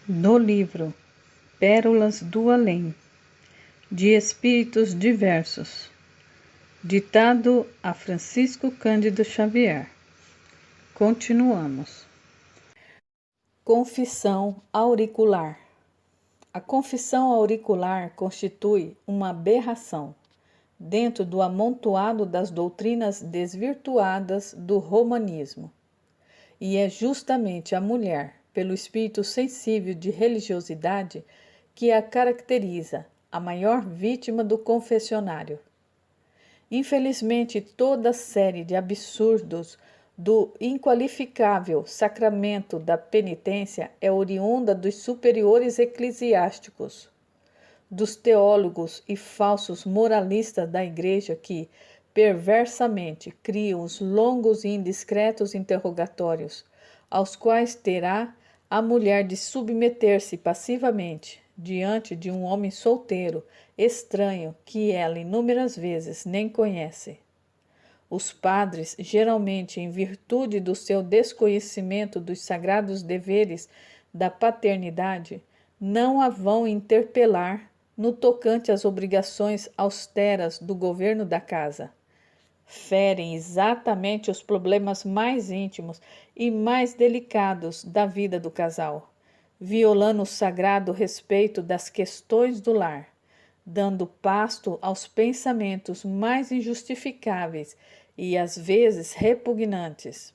No livro Pérolas do Além, de Espíritos Diversos, ditado a Francisco Cândido Xavier. Continuamos. Confissão auricular. A confissão auricular constitui uma aberração dentro do amontoado das doutrinas desvirtuadas do romanismo. E é justamente a mulher, pelo espírito sensível de religiosidade, que a caracteriza, a maior vítima do confessionário. Infelizmente, toda série de absurdos do inqualificável sacramento da penitência é oriunda dos superiores eclesiásticos, dos teólogos e falsos moralistas da Igreja que, perversamente, criam os longos e indiscretos interrogatórios, aos quais terá a mulher de submeter-se passivamente diante de um homem solteiro, estranho, que ela inúmeras vezes nem conhece. Os padres, geralmente em virtude do seu desconhecimento dos sagrados deveres da paternidade, não a vão interpelar no tocante às obrigações austeras do governo da casa. Ferem exatamente os problemas mais íntimos e mais delicados da vida do casal, violando o sagrado respeito das questões do lar, dando pasto aos pensamentos mais injustificáveis e às vezes repugnantes.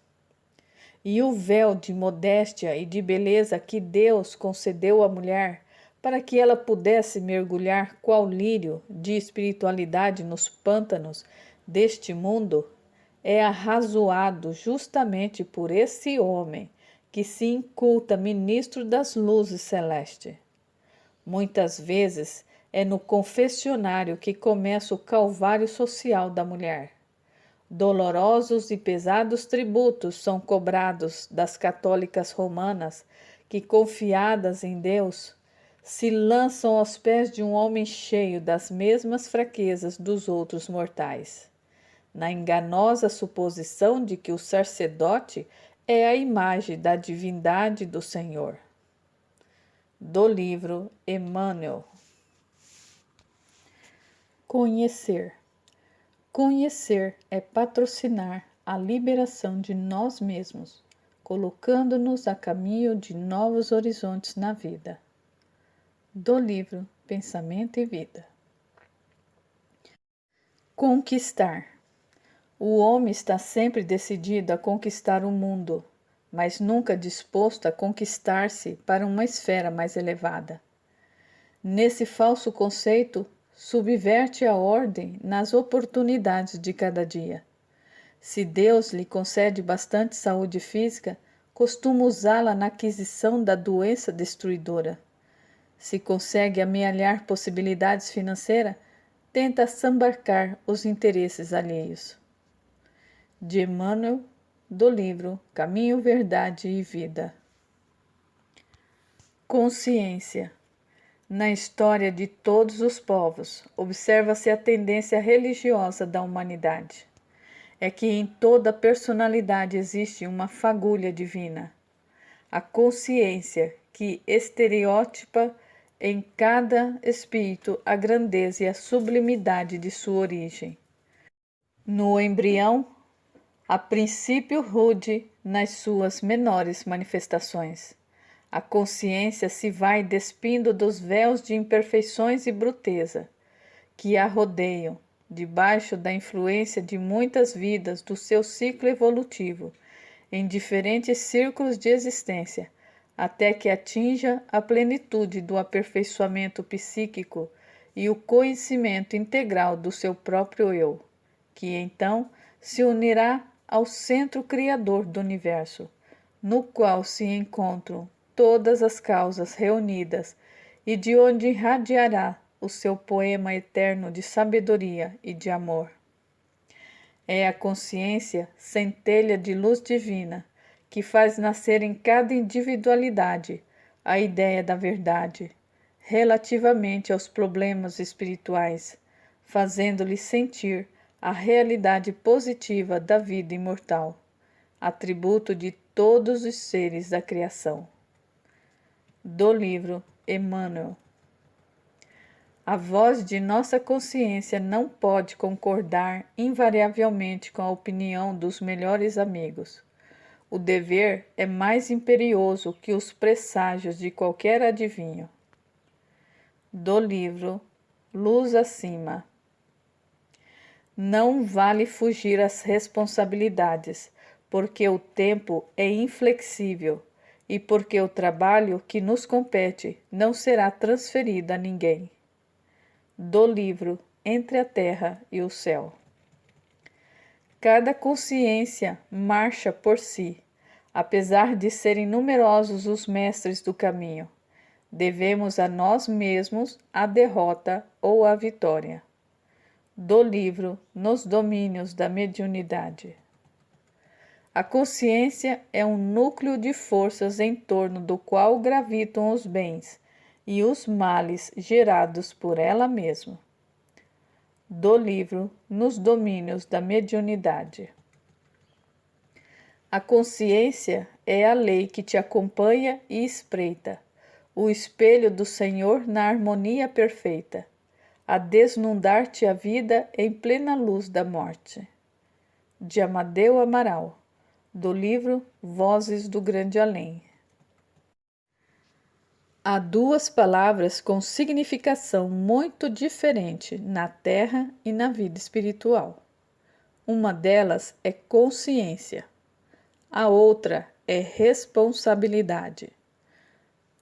E o véu de modéstia e de beleza que Deus concedeu à mulher para que ela pudesse mergulhar qual lírio de espiritualidade nos pântanos deste mundo, é arrazoado justamente por esse homem que se inculta ministro das luzes celestes. Muitas vezes é no confessionário que começa o calvário social da mulher. Dolorosos e pesados tributos são cobrados das católicas romanas que, confiadas em Deus, se lançam aos pés de um homem cheio das mesmas fraquezas dos outros mortais, na enganosa suposição de que o sacerdote é a imagem da divindade do Senhor. Do livro Emmanuel. Conhecer. Conhecer é patrocinar a liberação de nós mesmos, colocando-nos a caminho de novos horizontes na vida. Do livro Pensamento e Vida. Conquistar. O homem está sempre decidido a conquistar o mundo, mas nunca disposto a conquistar-se para uma esfera mais elevada. Nesse falso conceito, subverte a ordem nas oportunidades de cada dia. Se Deus lhe concede bastante saúde física, costuma usá-la na aquisição da doença destruidora. Se consegue amealhar possibilidades financeiras, tenta sambarcar os interesses alheios. De Emmanuel, do livro Caminho, Verdade e Vida. Consciência. Na história de todos os povos, observa-se a tendência religiosa da humanidade. É que em toda personalidade existe uma fagulha divina. A consciência que estereotipa em cada espírito a grandeza e a sublimidade de sua origem. No embrião, a princípio rude nas suas menores manifestações. A consciência se vai despindo dos véus de imperfeições e bruteza que a rodeiam, debaixo da influência de muitas vidas do seu ciclo evolutivo, em diferentes círculos de existência, até que atinja a plenitude do aperfeiçoamento psíquico e o conhecimento integral do seu próprio eu, que então se unirá ao centro criador do universo, no qual se encontram todas as causas reunidas e de onde irradiará o seu poema eterno de sabedoria e de amor. É a consciência, centelha de luz divina, que faz nascer em cada individualidade a ideia da verdade, relativamente aos problemas espirituais, fazendo-lhe sentir a realidade positiva da vida imortal, atributo de todos os seres da criação. do livro Emmanuel. A voz de nossa consciência não pode concordar invariavelmente com a opinião dos melhores amigos. O dever é mais imperioso que os presságios de qualquer adivinho. Do livro Luz Acima. Não vale fugir às responsabilidades, porque o tempo é inflexível e porque o trabalho que nos compete não será transferido a ninguém. Do livro Entre a Terra e o Céu. Cada consciência marcha por si, apesar de serem numerosos os mestres do caminho. Devemos a nós mesmos a derrota ou a vitória. Do livro Nos Domínios da Mediunidade. A consciência é um núcleo de forças em torno do qual gravitam os bens e os males gerados por ela mesma. Do livro Nos Domínios da Mediunidade. A consciência é a lei que te acompanha e espreita, o espelho do Senhor na harmonia perfeita, a desnudar-te a vida em plena luz da morte. De Amadeu Amaral, do livro Vozes do Grande Além. Há duas palavras com significação muito diferente na Terra e na vida espiritual. Uma delas é consciência, a outra é responsabilidade.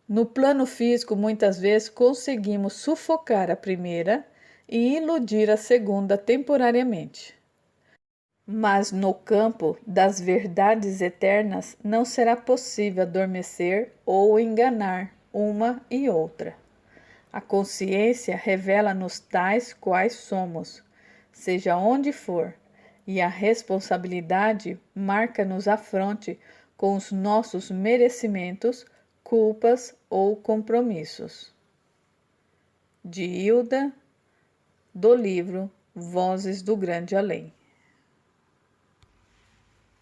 No plano físico, muitas vezes conseguimos sufocar a primeira e iludir a segunda temporariamente. Mas no campo das verdades eternas não será possível adormecer ou enganar uma e outra. A consciência revela-nos tais quais somos, seja onde for, e a responsabilidade marca-nos a fronte com os nossos merecimentos, culpas ou compromissos. De Hilda, do livro Vozes do Grande Além.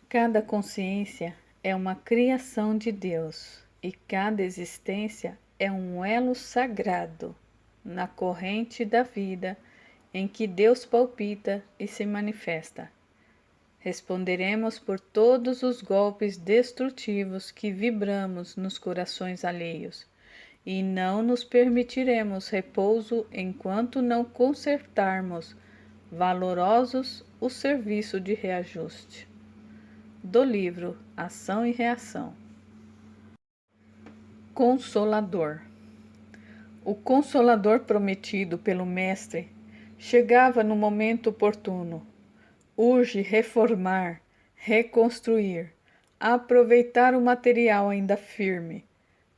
Cada consciência é uma criação de Deus e cada existência é um elo sagrado na corrente da vida em que Deus palpita e se manifesta. Responderemos por todos os golpes destrutivos que vibramos nos corações alheios e não nos permitiremos repouso enquanto não consertarmos valorosos o serviço de reajuste. Do livro Ação e Reação. Consolador. O Consolador prometido pelo Mestre chegava no momento oportuno. Urge reformar, reconstruir, aproveitar o material ainda firme,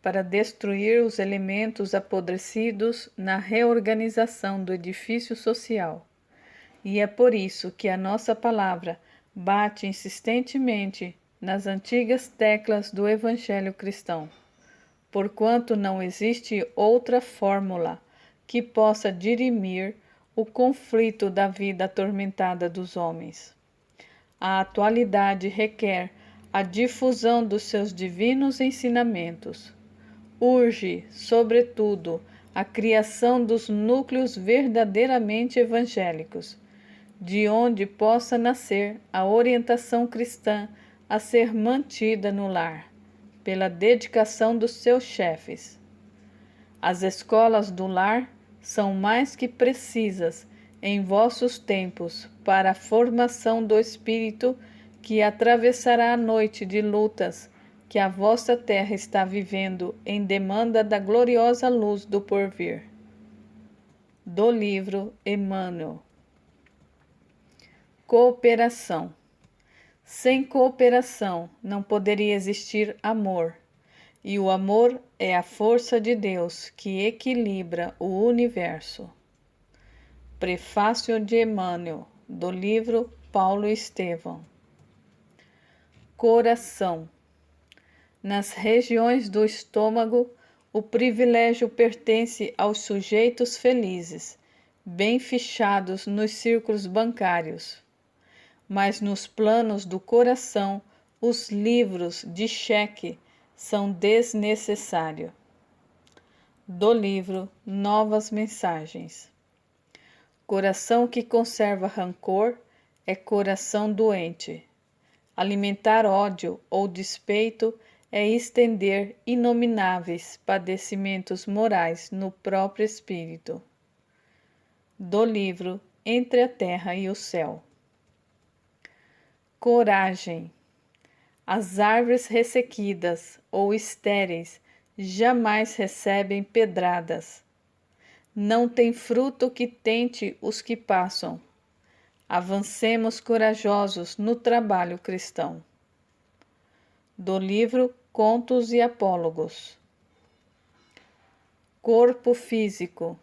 para destruir os elementos apodrecidos na reorganização do edifício social. E é por isso que a nossa palavra bate insistentemente nas antigas teclas do Evangelho cristão, porquanto não existe outra fórmula que possa dirimir o conflito da vida atormentada dos homens. A atualidade requer a difusão dos seus divinos ensinamentos. Urge, sobretudo, a criação dos núcleos verdadeiramente evangélicos, de onde possa nascer a orientação cristã a ser mantida no lar, pela dedicação dos seus chefes. As escolas do lar são mais que precisas em vossos tempos para a formação do espírito que atravessará a noite de lutas que a vossa terra está vivendo em demanda da gloriosa luz do porvir. Do livro Emmanuel. Cooperação. Sem cooperação não poderia existir amor, e o amor é a força de Deus que equilibra o universo. Prefácio de Emmanuel, do livro Paulo Estevão. Coração. Nas regiões do estômago, o privilégio pertence aos sujeitos felizes, bem fichados nos círculos bancários. Mas nos planos do coração, os livros de cheque são desnecessários. do livro Novas Mensagens. Coração que conserva rancor é coração doente. Alimentar ódio ou despeito é estender inomináveis padecimentos morais no próprio espírito. Do livro Entre a Terra e o Céu. Coragem. As árvores ressequidas ou estéreis jamais recebem pedradas. Não tem fruto que tente os que passam. Avancemos corajosos no trabalho cristão. Do livro Contos e Apólogos. Corpo físico.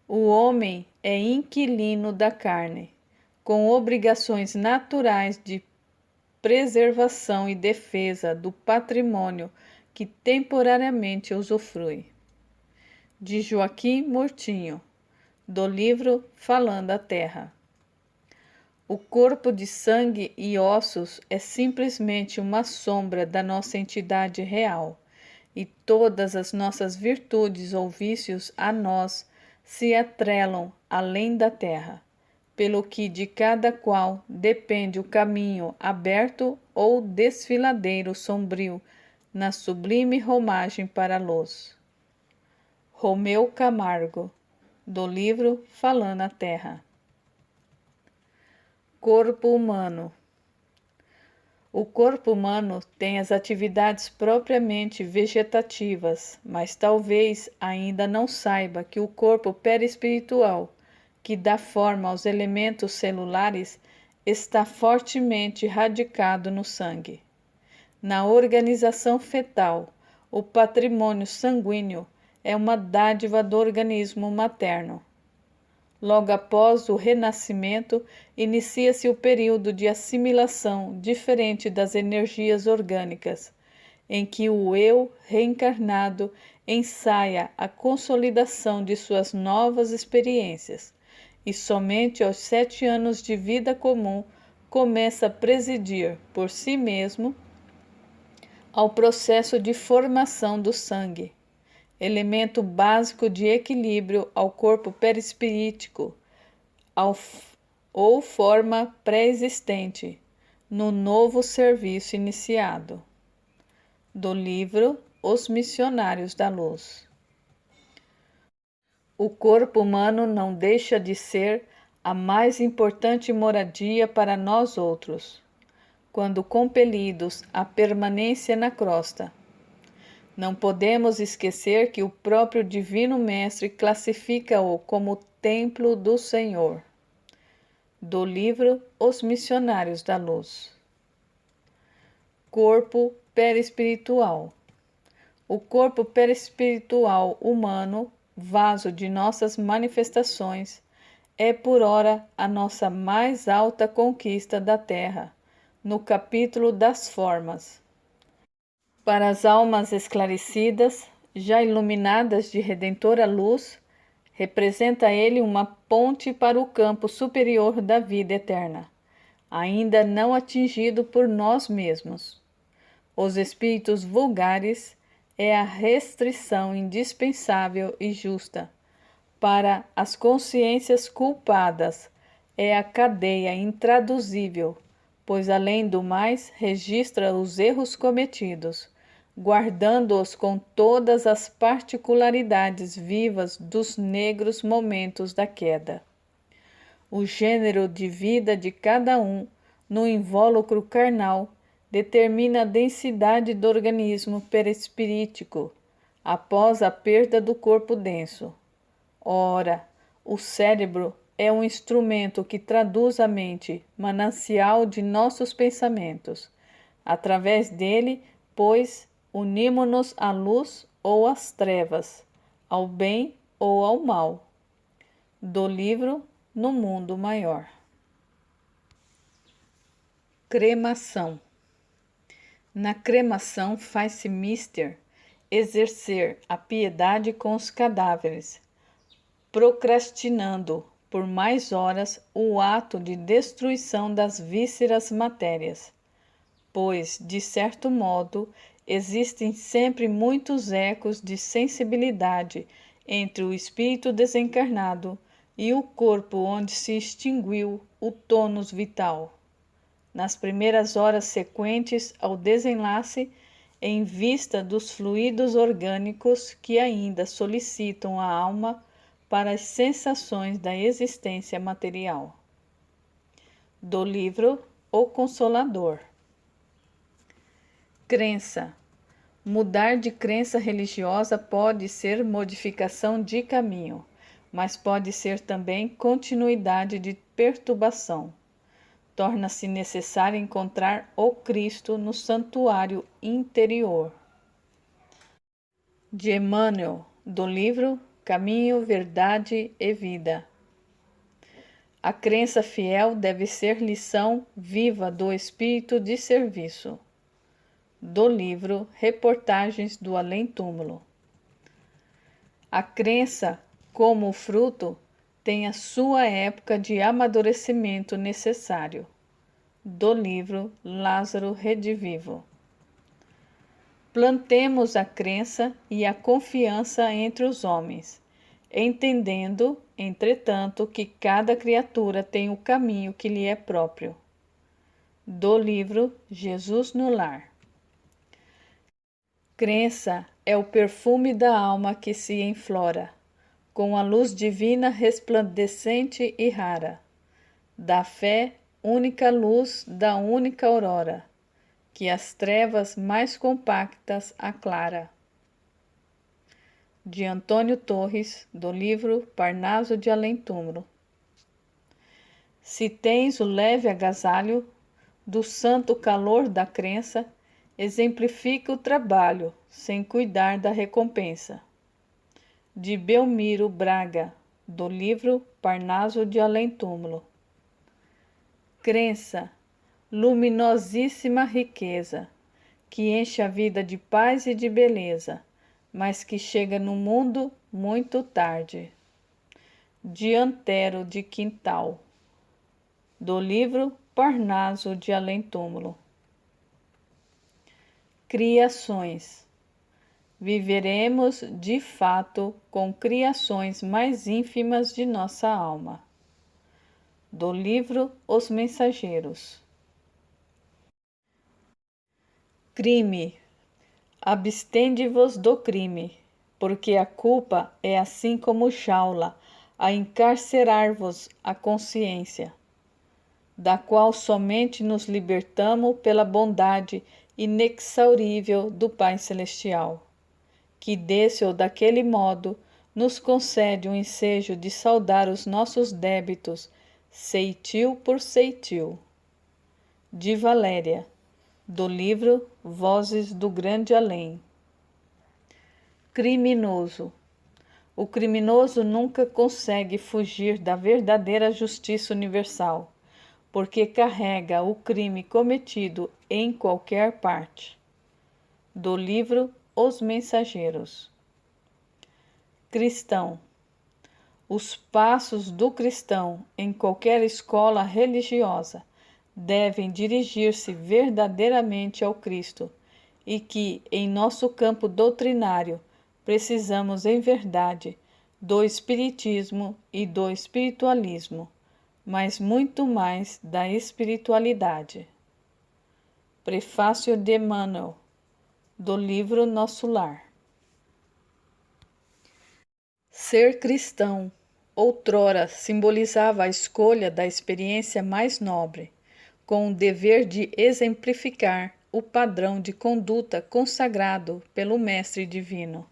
O homem é inquilino da carne, com obrigações naturais de preservação e defesa do patrimônio que temporariamente usufrui. De Joaquim Murtinho, do livro Falando a Terra. O corpo de sangue e ossos é simplesmente uma sombra da nossa entidade real, e todas as nossas virtudes ou vícios a nós se atrelam além da terra, pelo que de cada qual depende o caminho aberto ou desfiladeiro sombrio na sublime romagem para a luz. Romeu Camargo, do livro Falando a Terra. Corpo humano. O corpo humano tem as atividades propriamente vegetativas, mas talvez ainda não saiba que o corpo perispiritual, que dá forma aos elementos celulares, está fortemente radicado no sangue. Na organização fetal, o patrimônio sanguíneo é uma dádiva do organismo materno. Logo após o renascimento, inicia-se o período de assimilação diferente das energias orgânicas, em que o eu reencarnado ensaia a consolidação de suas novas experiências, e somente aos 7 anos de vida comum começa a presidir por si mesmo ao processo de formação do sangue, elemento básico de equilíbrio ao corpo perispirítico, ou forma pré-existente, no novo serviço iniciado. Do livro Os Missionários da Luz. O corpo humano não deixa de ser a mais importante moradia para nós outros, quando compelidos à permanência na crosta. Não podemos esquecer que o próprio Divino Mestre classifica-o como templo do Senhor. Do livro Os Missionários da Luz. Corpo perispiritual. O corpo perispiritual humano, vaso de nossas manifestações, é por ora a nossa mais alta conquista da Terra, no capítulo das formas. Para as almas esclarecidas, já iluminadas de redentora luz, representa ele uma ponte para o campo superior da vida eterna, ainda não atingido por nós mesmos. Os espíritos vulgares é a restrição indispensável e justa. Para as consciências culpadas, é a cadeia intraduzível, pois, além do mais, registra os erros cometidos, guardando-os com todas as particularidades vivas dos negros momentos da queda. O gênero de vida de cada um, no invólucro carnal, determina a densidade do organismo perispirítico após a perda do corpo denso. Ora, o cérebro é um instrumento que traduz a mente, manancial de nossos pensamentos. Através dele, pois, unimo-nos à luz ou às trevas, ao bem ou ao mal. Do livro No Mundo Maior. Cremação. Na cremação faz-se mister exercer a piedade com os cadáveres, procrastinando por mais horas o ato de destruição das vísceras matérias, pois, de certo modo, existem sempre muitos ecos de sensibilidade entre o espírito desencarnado e o corpo onde se extinguiu o tônus vital. Nas primeiras horas sequentes ao desenlace, em vista dos fluidos orgânicos que ainda solicitam a alma para as sensações da existência material. Do livro O Consolador. Crença. Mudar de crença religiosa pode ser modificação de caminho, mas pode ser também continuidade de perturbação. Torna-se necessário encontrar o Cristo no santuário interior. De Emmanuel, do livro Caminho, Verdade e Vida. A crença fiel deve ser lição viva do espírito de serviço. Do livro Reportagens do Além-Túmulo. A crença, como o fruto, tem a sua época de amadurecimento necessário. Do livro Lázaro Redivivo. Plantemos a crença e a confiança entre os homens, entendendo, entretanto, que cada criatura tem o caminho que lhe é próprio. Do livro Jesus no Lar. Crença é o perfume da alma que se enflora, com a luz divina resplandecente e rara, da fé, única luz da única aurora, que as trevas mais compactas aclara. De Antônio Torres, do livro Parnaso de Além-Túmulo. Se tens o leve agasalho do santo calor da crença, exemplifica o trabalho, sem cuidar da recompensa. De Belmiro Braga, do livro Parnaso de Além-Túmulo. Crença, luminosíssima riqueza, que enche a vida de paz e de beleza, mas que chega no mundo muito tarde. De Antero de Quintal, do livro Parnaso de Além-Túmulo. Criações. Viveremos, de fato, com criações mais ínfimas de nossa alma. Do livro Os Mensageiros. Crime. Abstende-vos do crime, porque a culpa é assim como jaula a encarcerar-vos a consciência, da qual somente nos libertamos pela bondade inexaurível do Pai Celestial, que desse ou daquele modo nos concede o ensejo de saldar os nossos débitos, ceitil por ceitil. De Valéria, do livro Vozes do Grande Além. Criminoso. O criminoso nunca consegue fugir da verdadeira justiça universal, porque carrega o crime cometido em qualquer parte. Do livro Os Mensageiros. Cristão. Os passos do cristão em qualquer escola religiosa devem dirigir-se verdadeiramente ao Cristo, e que, em nosso campo doutrinário, precisamos, em verdade, do Espiritismo e do espiritualismo, mas muito mais da espiritualidade. Prefácio de Emmanuel, do livro Nosso Lar. Ser cristão, outrora, simbolizava a escolha da experiência mais nobre, com o dever de exemplificar o padrão de conduta consagrado pelo Mestre Divino.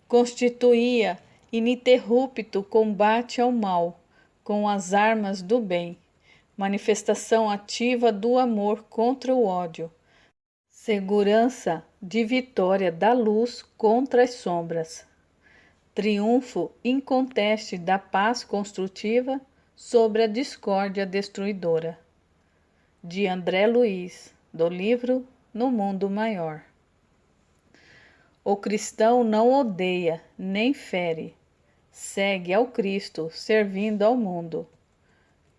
Constituía ininterrupto combate ao mal com as armas do bem, manifestação ativa do amor contra o ódio, segurança de vitória da luz contra as sombras, triunfo inconteste da paz construtiva sobre a discórdia destruidora. De André Luiz, do livro No Mundo Maior. O cristão não odeia nem fere, segue ao Cristo servindo ao mundo.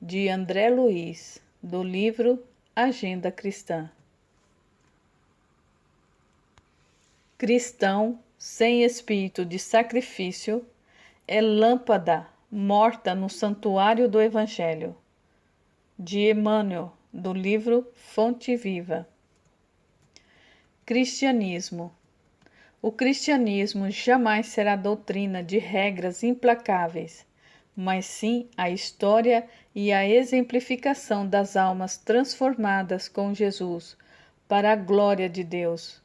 De André Luiz, do livro Agenda Cristã. Cristão sem espírito de sacrifício é lâmpada morta no santuário do Evangelho. De Emmanuel, do livro Fonte Viva. Cristianismo. O cristianismo jamais será doutrina de regras implacáveis, mas sim a história e a exemplificação das almas transformadas com Jesus para a glória de Deus.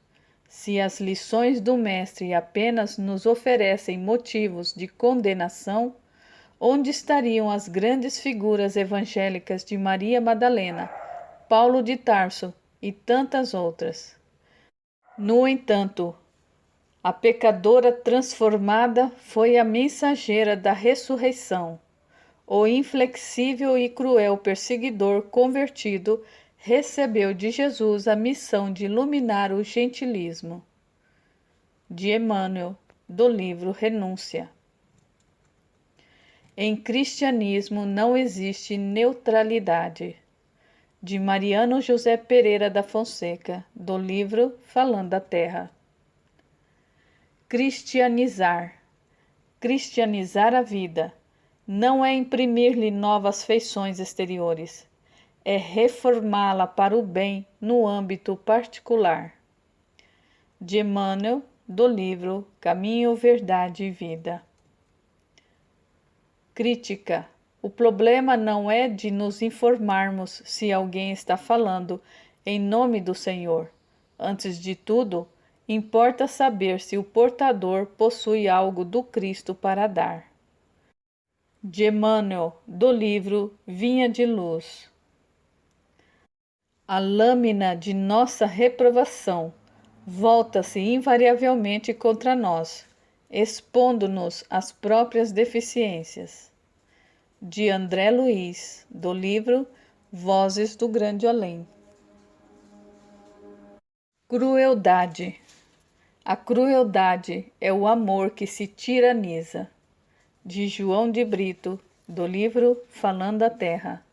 Se as lições do Mestre apenas nos oferecem motivos de condenação, onde estariam as grandes figuras evangélicas de Maria Madalena, Paulo de Tarso e tantas outras? No entanto, a pecadora transformada foi a mensageira da ressurreição. O inflexível e cruel perseguidor convertido recebeu de Jesus a missão de iluminar o gentilismo. De Emmanuel, do livro Renúncia. Em cristianismo não existe neutralidade. De Mariano José Pereira da Fonseca, do livro Falando a Terra. Cristianizar. Cristianizar a vida não é imprimir-lhe novas feições exteriores, é reformá-la para o bem no âmbito particular. De Emmanuel, do livro Caminho, Verdade e Vida. Crítica. O problema não é de nos informarmos se alguém está falando em nome do Senhor. Antes de tudo, importa saber se o portador possui algo do Cristo para dar. De Emmanuel, do livro Vinha de Luz. A lâmina de nossa reprovação volta-se invariavelmente contra nós, expondo-nos às próprias deficiências. De André Luiz, do livro Vozes do Grande Além. Crueldade. A crueldade é o amor que se tiraniza. De João de Brito, do livro Falando a Terra.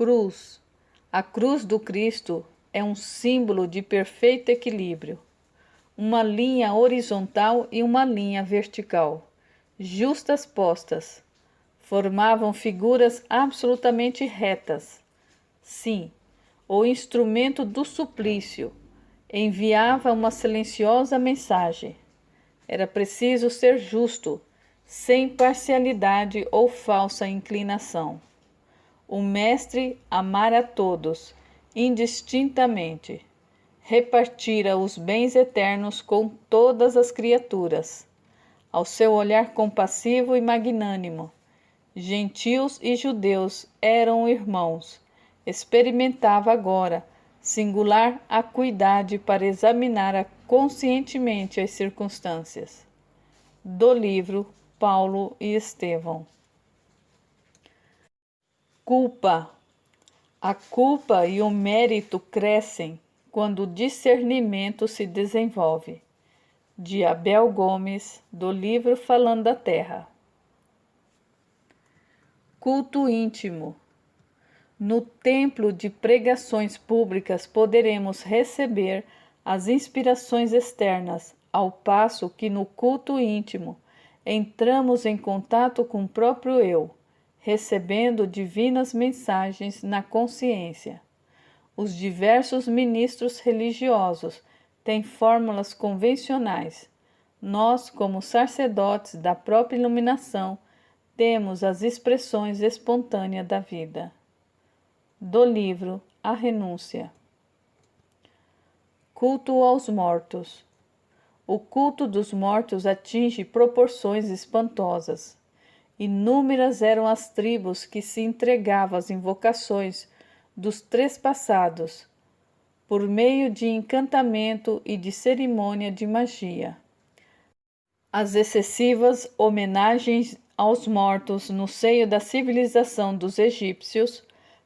Cruz. A cruz do Cristo é um símbolo de perfeito equilíbrio. Uma linha horizontal e uma linha vertical, justas postas, formavam figuras absolutamente retas. Sim, o instrumento do suplício enviava uma silenciosa mensagem. Era preciso ser justo, sem parcialidade ou falsa inclinação. O Mestre amara a todos, indistintamente. Repartira os bens eternos com todas as criaturas. Ao seu olhar compassivo e magnânimo, gentios e judeus eram irmãos. Experimentava agora singular acuidade para examinar conscientemente as circunstâncias. Do livro Paulo e Estevão. Culpa. A culpa e o mérito crescem quando o discernimento se desenvolve. De Abel Gomes, do livro Falando da Terra. Culto íntimo. No templo de pregações públicas poderemos receber as inspirações externas, ao passo que no culto íntimo entramos em contato com o próprio eu, recebendo divinas mensagens na consciência. Os diversos ministros religiosos têm fórmulas convencionais. Nós, como sacerdotes da própria iluminação, temos as expressões espontâneas da vida. Do livro A Renúncia. Culto aos mortos. O culto dos mortos atinge proporções espantosas. Inúmeras eram as tribos que se entregavam às invocações dos trespassados, por meio de encantamento e de cerimônia de magia. As excessivas homenagens aos mortos no seio da civilização dos egípcios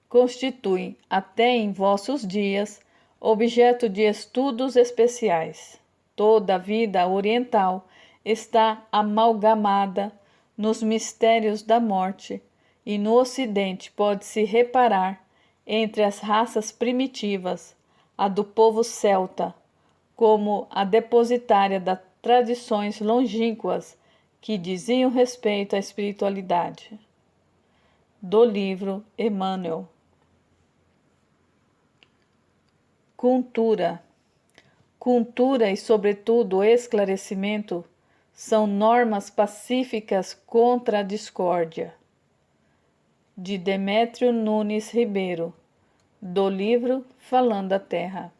constituem, até em vossos dias, objeto de estudos especiais. Toda a vida oriental está amalgamada nos mistérios da morte, e no Ocidente pode-se reparar, entre as raças primitivas, a do povo celta, como a depositária das tradições longínquas que diziam respeito à espiritualidade. Do livro Emmanuel. Cultura. Cultura e, sobretudo, esclarecimento são normas pacíficas contra a discórdia. De Demétrio Nunes Ribeiro, do livro Falando a Terra.